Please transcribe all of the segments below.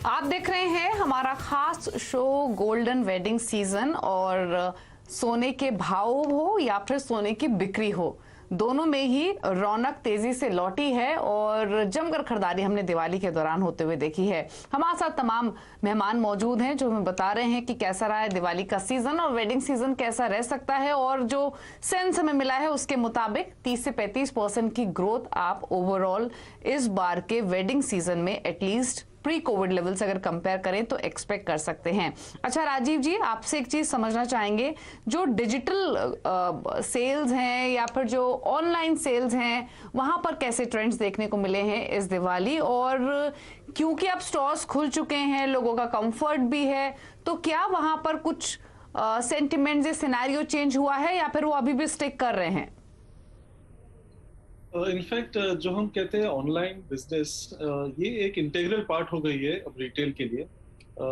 आप देख रहे हैं हमारा खास शो गोल्डन वेडिंग सीजन। और सोने के भाव हो या फिर सोने की बिक्री हो, दोनों में ही रौनक तेजी से लौटी है और जमकर खरीदारी हमने दिवाली के दौरान होते हुए देखी है। हमारे साथ तमाम मेहमान मौजूद हैं जो हमें बता रहे हैं कि कैसा रहा है दिवाली का सीजन और वेडिंग सीजन कैसा रह सकता है। और जो सेंस हमें मिला है उसके मुताबिक 30 से 35% की ग्रोथ आप ओवरऑल इस बार के वेडिंग सीजन में एटलीस्ट प्री कोविड लेवल से अगर कंपेयर करें तो एक्सपेक्ट कर सकते हैं। अच्छा राजीव जी, आपसे एक चीज समझना चाहेंगे, जो डिजिटल सेल्स हैं या फिर जो ऑनलाइन सेल्स हैं वहां पर कैसे ट्रेंड्स देखने को मिले हैं इस दिवाली? और क्योंकि अब स्टोर्स खुल चुके हैं, लोगों का कंफर्ट भी है, तो क्या वहां पर कुछ सेंटिमेंट्स या सिनेरियो चेंज हुआ है या फिर वो अभी भी स्टिक कर रहे हैं? इनफैक्ट जो हम कहते हैं ऑनलाइन बिजनेस, ये एक इंटीग्रल पार्ट हो गई है अब रिटेल के लिए।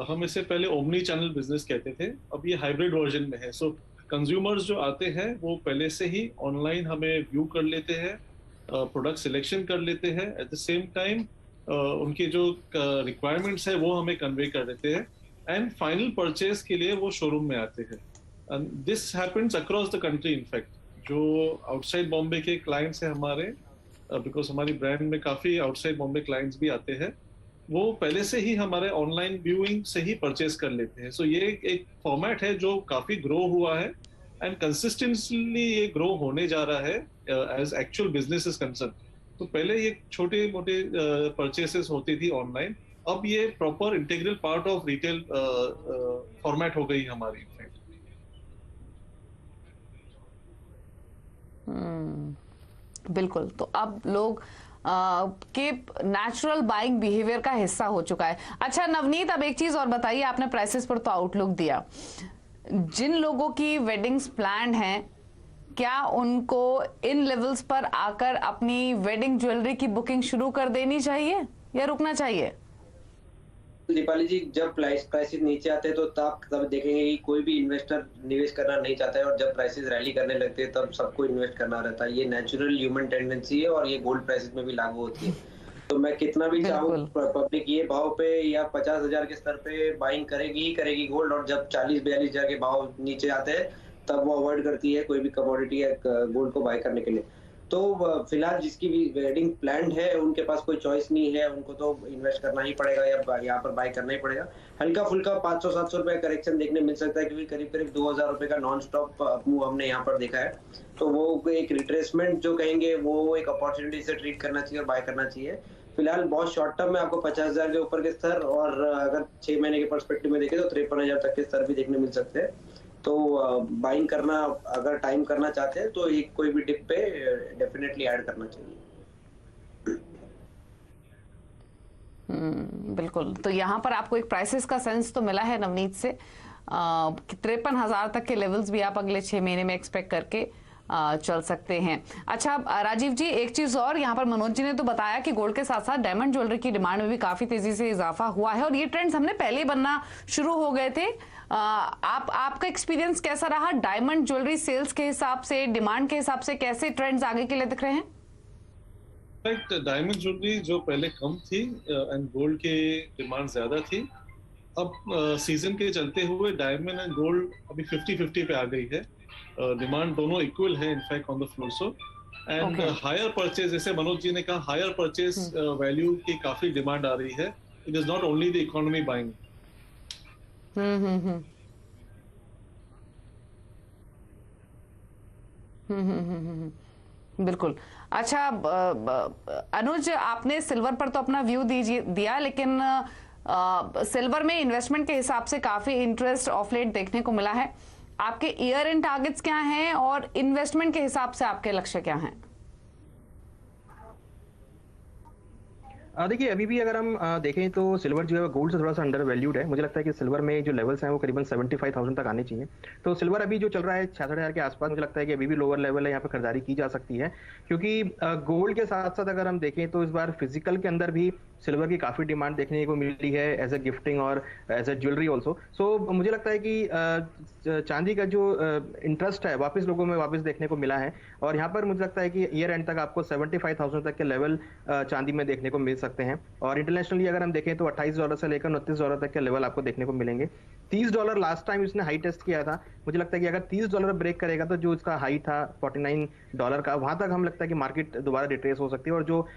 हम इसे पहले ओमनी चैनल बिजनेस कहते थे, अब ये हाइब्रिड वर्जन में है। सो कंज्यूमर्स जो आते हैं वो पहले से ही ऑनलाइन हमें व्यू कर लेते हैं, प्रोडक्ट सिलेक्शन कर लेते हैं, एट द सेम टाइम उनके जो रिक्वायरमेंट्स है वो हमें कन्वे कर देते हैं एंड फाइनल परचेज के लिए वो शोरूम में आते हैं। This happens across the country. In fact जो आउटसाइड बॉम्बे के क्लाइंट्स हैं हमारे, बिकॉज हमारी ब्रांड में काफी आउटसाइड बॉम्बे क्लाइंट्स भी आते हैं, वो पहले से ही हमारे ऑनलाइन व्यूइंग से ही परचेज कर लेते हैं। सो ये एक फॉर्मेट है जो काफी ग्रो हुआ है एंड कंसिस्टेंटली ये ग्रो होने जा रहा है as actual business is concern. तो पहले ये छोटे मोटे परचेसेस होती थी ऑनलाइन, अब ये proper integral part of retail format हो गई हमारी। बिल्कुल, तो अब लोग के नेचुरल बाइंग बिहेवियर का हिस्सा हो चुका है। अच्छा नवनीत, अब एक चीज और बताइए, आपने प्राइसेस पर तो आउटलुक दिया, जिन लोगों की वेडिंग्स प्लान्ड हैं क्या उनको इन लेवल्स पर आकर अपनी वेडिंग ज्वेलरी की बुकिंग शुरू कर देनी चाहिए या रुकना चाहिए? दीपाली जी, जब प्राइसेस नीचे आते हैं तो तब देखेंगे कि कोई भी इन्वेस्टर निवेश करना नहीं चाहता है, और जब प्राइसेस रैली करने लगते हैं तब सबको इन्वेस्ट करना रहता है। ये नेचुरल ह्यूमन टेंडेंसी है और ये गोल्ड प्राइसेस में भी लागू होती है। तो मैं कितना भी चाहूँ पब्लिक ये भाव पे या 50,000 के स्तर पे बाइंग करेगी ही करेगी गोल्ड, और जब 40-42,000 के भाव नीचे आते हैं तब वो अवॉइड करती है कोई भी कमोडिटी या गोल्ड को बाय करने के लिए। तो फिलहाल जिसकी भी वेडिंग प्लान्ड है उनके पास कोई चॉइस नहीं है, उनको तो इन्वेस्ट करना ही पड़ेगा या यहाँ पर बाय करना ही पड़ेगा। हल्का फुल्का 500-700 रुपए करेक्शन देखने मिल सकता है, क्योंकि करीब करीब 2,000 रुपए का नॉन स्टॉप मूव हमने यहाँ पर देखा है। तो वो एक रिट्रेसमेंट जो कहेंगे वो एक अपॉर्चुनिटी से ट्रीट करना चाहिए और बाय करना चाहिए। फिलहाल बहुत शॉर्ट टर्म में आपको 50,000 के ऊपर के स्तर, और अगर 6 महीने के पर्सपेक्टिव में देखें तो 53,000 तक के स्तर भी देखने मिल सकते हैं। तो बाइंग करना अगर टाइम करना चाहते हैं तो एक कोई भी डिप पे डेफिनेटली ऐड करना चाहिए। बिल्कुल, तो यहाँ पर आपको एक प्राइसेस का सेंस तो मिला है नवनीत से। 53,000 तक के लेवल्स भी आप अगले 6 महीने में एक्सपेक्ट करके चल सकते हैं। अच्छा राजीव जी, एक चीज और, यहाँ पर मनोज जी ने तो बताया कि गोल्ड के साथ साथ डायमंड ज्वेलरी की डिमांड में भी काफी तेजी से इजाफा हुआ है और ये ट्रेंड्स हमने पहले ही बनना शुरू हो गए थे। आपका एक्सपीरियंस कैसा रहा डायमंड ज्वेलरी सेल्स के हिसाब से, डिमांड के हिसाब से कैसे ट्रेंड्स आगे के लिए दिख रहे हैं? इनफैक्ट डायमंड ज्वेलरी जो पहले कम थी एंड गोल्ड की डिमांड ज्यादा थी, अब सीजन के चलते हुए डायमंड एंड गोल्ड अभी 50-50 पे आ गई है। डिमांड दोनों इक्वल है in fact on the floor. So and hire purchase, जैसे मनोज जी ने कहा, हायर परचेज वैल्यू की काफी डिमांड आ रही है। It is not only the economy buying. बिल्कुल। अच्छा अनुज, आपने सिल्वर पर तो अपना व्यू दिया, लेकिन सिल्वर में इन्वेस्टमेंट के हिसाब से काफी इंटरेस्ट ऑफ लेट देखने को मिला है। आपके ईयर एंड टारगेट्स क्या हैं और इन्वेस्टमेंट के हिसाब से आपके लक्ष्य क्या हैं? देखिए, अभी भी अगर हम देखें तो सिल्वर जो है गोल्ड से थोड़ा सा अंडर वैल्यूड है। मुझे लगता है कि सिल्वर में जो लेवल्स हैं वो करीबन 75,000 तक आने चाहिए। तो सिल्वर अभी जो चल रहा है 66,000 के आसपास, मुझे लगता है कि अभी भी लोअर लेवल है, यहाँ पे खरीदारी की जा सकती है। क्योंकि गोल्ड के साथ साथ अगर हम देखें तो इस बार फिजिकल के अंदर भी सिल्वर की काफी डिमांड देखने को मिली है एज ए गिफ्टिंग और एज ए ज्वेलरी ऑल्सो। सो मुझे लगता है कि चांदी का जो इंटरेस्ट है वापस लोगों में वापस देखने को मिला है, और यहाँ पर मुझे लगता है कि ईयर एंड तक आपको 75,000 तक के लेवल चांदी में देखने को मिल सकते हैं। और इंटरनेशनली अगर हम देखें तो $28 से लेकर $29 तक के लेवल आपको देखने को मिलेंगे। $30 लास्ट टाइम इसने हाई टेस्ट किया था। मुझे लगता है कि अगर $30 ब्रेक करेगा तो जो इसका हाई था $49 का, वहां तक हम लगता है कि मार्केट दोबारा रिट्रेस हो सकती है। और जो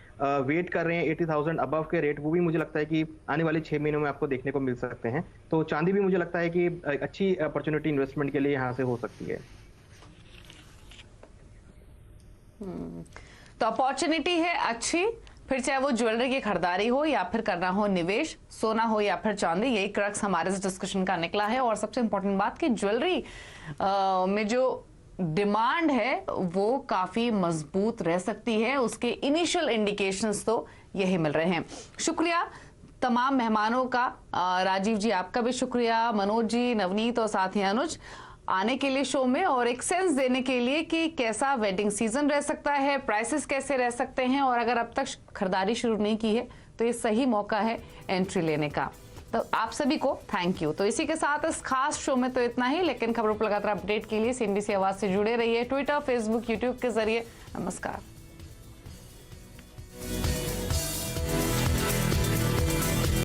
वेट कर रहे हैं 80,000 अबव के रेट, वो भी मुझे लगता है कि आने वाले 6 महीनों में आपको देखने को मिल सकते हैं। तो चांदी भी मुझे लगता है कि अच्छी अपॉर्चुनिटी इन्वेस्टमेंट के लिए यहाँ से हो सकती है। तो अपॉर्चुनिटी है अच्छी, फिर चाहे वो ज्वेलरी की खरीदारी हो या फिर करना हो निवेश, सोना हो या फिर चांदी, यही क्रक्स हमारे इस डिस्कशन का निकला है। और सबसे इंपॉर्टेंट बात कि ज्वेलरी में जो डिमांड है वो काफी मजबूत रह सकती है, उसके इनिशियल इंडिकेशंस तो यही मिल रहे हैं। शुक्रिया तमाम मेहमानों का, राजीव जी आपका भी शुक्रिया, मनोज जी, नवनीत और साथ ही अनुज आने के लिए शो में और एक सेंस देने के लिए कि कैसा वेडिंग सीजन रह सकता है, प्राइसेस कैसे रह सकते हैं, और अगर अब तक खरीदारी शुरू नहीं की है तो ये सही मौका है एंट्री लेने का। तो आप सभी को थैंक यू। तो इसी के साथ इस खास शो में तो इतना ही, लेकिन खबरों पर लगातार अपडेट के लिए CNBC आवाज से जुड़े रहिए, ट्विटर, फेसबुक, यूट्यूब के जरिए। नमस्कार।